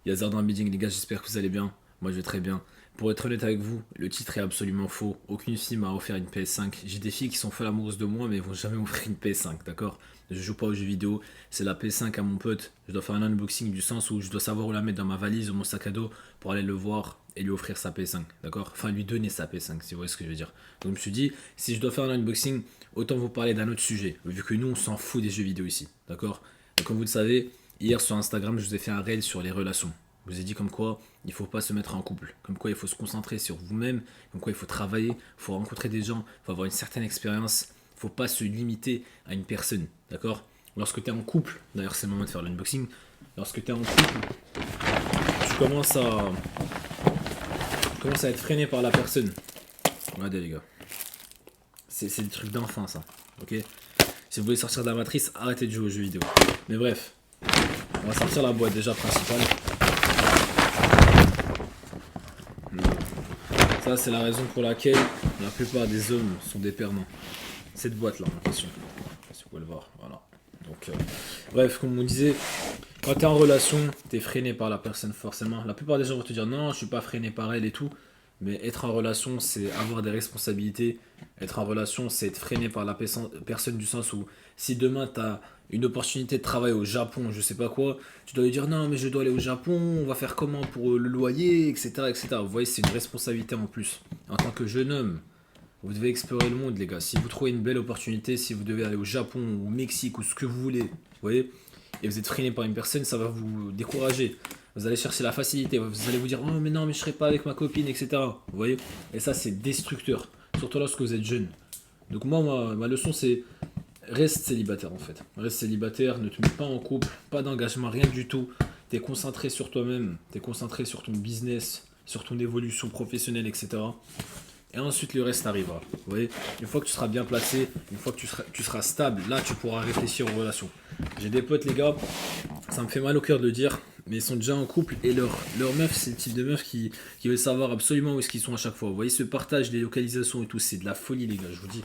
Yazard dans le meeting, les gars, j'espère que vous allez bien. Moi, je vais très bien. Pour être honnête avec vous, le titre est absolument faux. Aucune fille m'a offert une PS5. J'ai des filles qui sont folles amoureuses de moi, mais elles vont jamais m'offrir une PS5, d'accord? Je joue pas aux jeux vidéo. C'est la PS5 à mon pote. Je dois faire un unboxing du sens où je dois savoir où la mettre dans ma valise ou mon sac à dos pour aller le voir et lui offrir sa PS5, d'accord? Enfin, lui donner sa PS5, si vous voyez ce que je veux dire. Donc, je me suis dit, si je dois faire un unboxing, autant vous parler d'un autre sujet, vu que nous, on s'en fout des jeux vidéo ici, d'accord? Et comme vous le savez, hier sur Instagram, je vous ai fait un reel sur les relations. Je vous ai dit comme quoi il ne faut pas se mettre en couple, comme quoi il faut se concentrer sur vous-même, comme quoi il faut travailler, il faut rencontrer des gens, il faut avoir une certaine expérience, il ne faut pas se limiter à une personne, d'accord? Lorsque tu es en couple, d'ailleurs c'est le moment de faire l'unboxing, lorsque tu es en couple, tu commences à être freiné par la personne. Regardez les gars, c'est des trucs d'enfant ça, ok? Si vous voulez sortir de la matrice, arrêtez de jouer aux jeux vidéo. Mais bref, on va sortir la boîte déjà principale. Ça, c'est la raison pour laquelle la plupart des hommes sont des perdants. Cette boîte-là, en question. Si vous pouvez le voir, voilà. Donc, bref, comme on disait, quand tu es en relation, tu es freiné par la personne forcément. La plupart des gens vont te dire non, je suis pas freiné par elle et tout. Mais être en relation, c'est avoir des responsabilités. Être en relation, c'est être freiné par la personne du sens où si demain tu as une opportunité de travail au Japon, je sais pas quoi, tu dois lui dire non, mais je dois aller au Japon, on va faire comment pour le loyer, etc. etc. Vous voyez, c'est une responsabilité en plus. En tant que jeune homme, vous devez explorer le monde, les gars. Si vous trouvez une belle opportunité, si vous devez aller au Japon, au Mexique ou ce que vous voulez, vous voyez, et vous êtes freiné par une personne, ça va vous décourager. Vous allez chercher la facilité, vous allez vous dire oh mais non mais je serai pas avec ma copine, etc. Vous voyez. Et ça c'est destructeur, surtout lorsque vous êtes jeune. Donc moi ma leçon c'est reste célibataire en fait. Reste célibataire, ne te mets pas en couple, pas d'engagement, rien du tout. T'es concentré sur toi-même, t'es concentré sur ton business, sur ton évolution professionnelle, etc. Et ensuite le reste arrivera. Vous voyez, une fois que tu seras bien placé, une fois que tu seras stable, là tu pourras réfléchir aux relations. J'ai des potes les gars, ça me fait mal au cœur de le dire, mais ils sont déjà en couple et leur meuf, c'est le type de meuf qui veut savoir absolument où est-ce qu'ils sont à chaque fois. Vous voyez, ce partage des localisations et tout, c'est de la folie les gars, je vous dis.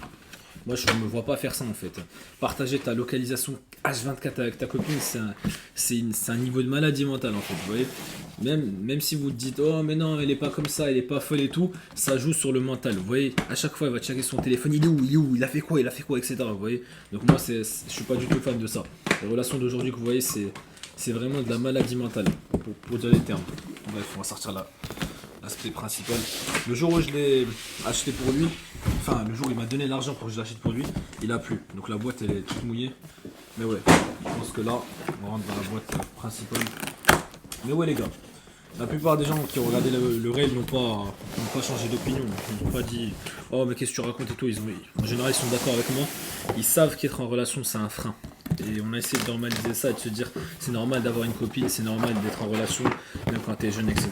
Moi, je ne me vois pas faire ça en fait. Partager ta localisation H24 avec ta copine, c'est un niveau de maladie mentale en fait. Vous voyez, même si vous dites oh mais non, elle est pas comme ça, elle est pas folle et tout, ça joue sur le mental. Vous voyez, à chaque fois, elle va checker son téléphone, il est où, il a fait quoi, etc. Vous voyez, donc moi, je suis pas du tout fan de ça. Les relations d'aujourd'hui que vous voyez, c'est vraiment de la maladie mentale, pour dire les termes. Bref, on va sortir là. L'aspect principal. Le jour où je l'ai acheté pour lui, enfin le jour où il m'a donné l'argent pour que je l'achète pour lui, il a plu. Donc la boîte elle est toute mouillée. Mais ouais, je pense que là, on rentre dans la boîte principale. Mais ouais les gars, la plupart des gens qui ont regardé le reel n'ont pas changé d'opinion. Ils n'ont pas dit oh mais qu'est-ce que tu racontes et tout. En général ils sont d'accord avec moi. Ils savent qu'être en relation c'est un frein. Et on a essayé de normaliser ça et de se dire c'est normal d'avoir une copine, c'est normal d'être en relation, même quand t'es jeune, etc.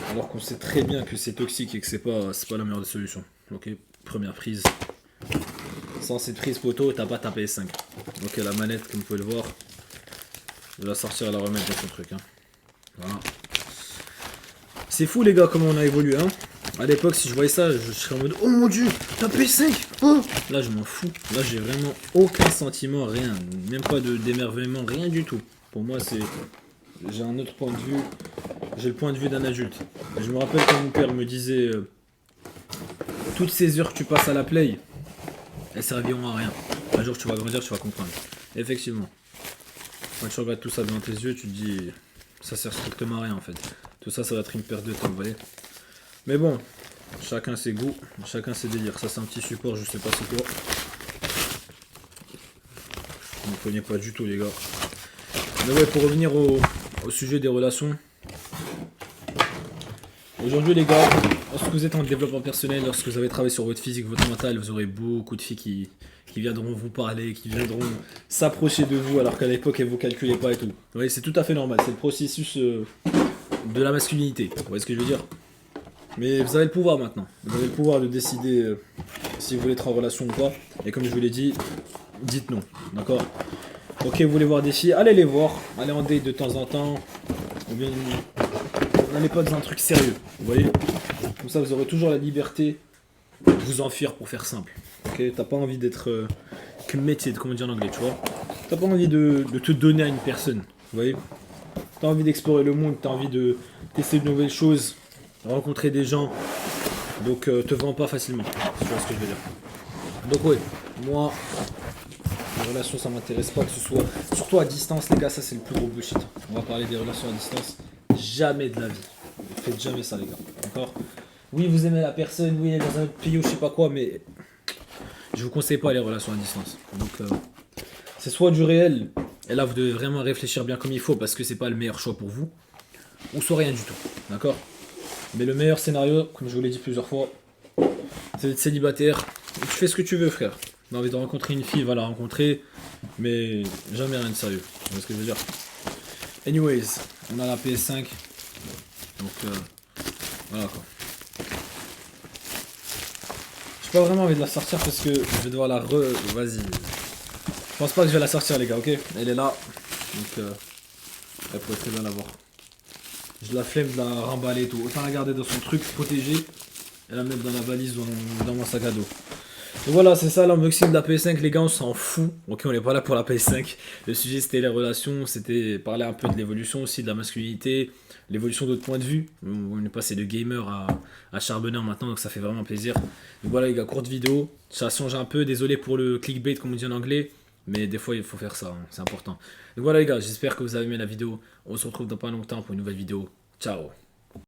Alors qu'on sait très bien que c'est toxique et que c'est pas la meilleure des solutions. Ok, première prise. Sans cette prise poteau, t'as pas ta PS5. Ok, la manette, comme vous pouvez le voir, je vais la sortir et la remettre dans son truc. Hein. Voilà. C'est fou les gars comment on a évolué hein. À l'époque si je voyais ça je serais en mode oh mon dieu ta PS5 oh là je m'en fous. Là j'ai vraiment aucun sentiment, rien. Même pas d'émerveillement, rien du tout. Pour moi c'est. J'ai un autre point de vue. J'ai le point de vue d'un adulte. Je me rappelle quand mon père me disait toutes ces heures que tu passes à la play, elles serviront à rien. Un jour tu vas grandir, tu vas comprendre. Effectivement. Quand tu regardes tout ça devant tes yeux, tu te dis ça sert strictement à rien en fait. Tout ça, ça va être une perte de temps, vous voyez. Mais bon, chacun ses goûts, chacun ses délires. Ça, c'est un petit support, je sais pas c'est quoi. Je ne connais pas du tout, les gars. Mais ouais, pour revenir au sujet des relations. Aujourd'hui, les gars, lorsque vous êtes en développement personnel, lorsque vous avez travaillé sur votre physique, votre mental, vous aurez beaucoup de filles qui viendront vous parler, qui viendront s'approcher de vous alors qu'à l'époque, elles ne vous calculaient pas et tout. Vous voyez, c'est tout à fait normal. C'est le processus de la masculinité. Vous voyez ce que je veux dire? Mais vous avez le pouvoir maintenant. Vous avez le pouvoir de décider si vous voulez être en relation ou pas. Et comme je vous l'ai dit, dites non. D'accord? Ok, vous voulez voir des filles, allez les voir. Allez en date de temps en temps. Ou bien n'allez pas dans un truc sérieux. Vous voyez? Comme ça, vous aurez toujours la liberté de vous enfuir pour faire simple. Ok? T'as pas envie d'être committed, comme on dit en anglais, tu vois? T'as pas envie de te donner à une personne. Vous voyez? t'as envie d'explorer le monde, t'as envie de tester de nouvelles choses, rencontrer des gens. Donc te vends pas facilement, tu vois ce que je veux dire. Donc ouais, moi, les relations ça m'intéresse pas que ce soit. Surtout à distance les gars, ça c'est le plus gros bullshit. On va parler des relations à distance. Jamais de la vie. Faites jamais ça les gars, d'accord? Oui vous aimez la personne, oui elle est dans un autre pays ou je sais pas quoi, mais je vous conseille pas les relations à distance. Donc c'est soit du réel, et là vous devez vraiment réfléchir bien comme il faut parce que c'est pas le meilleur choix pour vous, ou soit rien du tout, d'accord? Mais le meilleur scénario, comme je vous l'ai dit plusieurs fois, c'est d'être célibataire. Tu fais ce que tu veux, frère. T'as envie de rencontrer une fille, va la rencontrer. Mais jamais rien de sérieux. Tu vois ce que je veux dire? Anyways, on a la PS5. Donc, voilà quoi. J'ai pas vraiment envie de la sortir parce que je vais devoir la Vas-y. Je pense pas que je vais la sortir, les gars, ok? Elle est là. Donc, elle pourrait très bien la voir. Je la flemme de la remballer et tout. Autant la garder dans son truc protégé et la mettre dans la valise ou dans mon sac à dos. Donc voilà, c'est ça l'unboxing de la PS5, les gars, on s'en fout. Ok, on n'est pas là pour la PS5. Le sujet c'était les relations, c'était parler un peu de l'évolution aussi, de la masculinité, l'évolution d'autres points de vue. On est passé de gamer à charbonneur maintenant, donc ça fait vraiment plaisir. Donc voilà les gars, courte vidéo, ça change un peu, désolé pour le clickbait comme on dit en anglais, mais des fois il faut faire ça, hein, c'est important. Donc voilà les gars, j'espère que vous avez aimé la vidéo. On se retrouve dans pas longtemps pour une nouvelle vidéo. Ciao.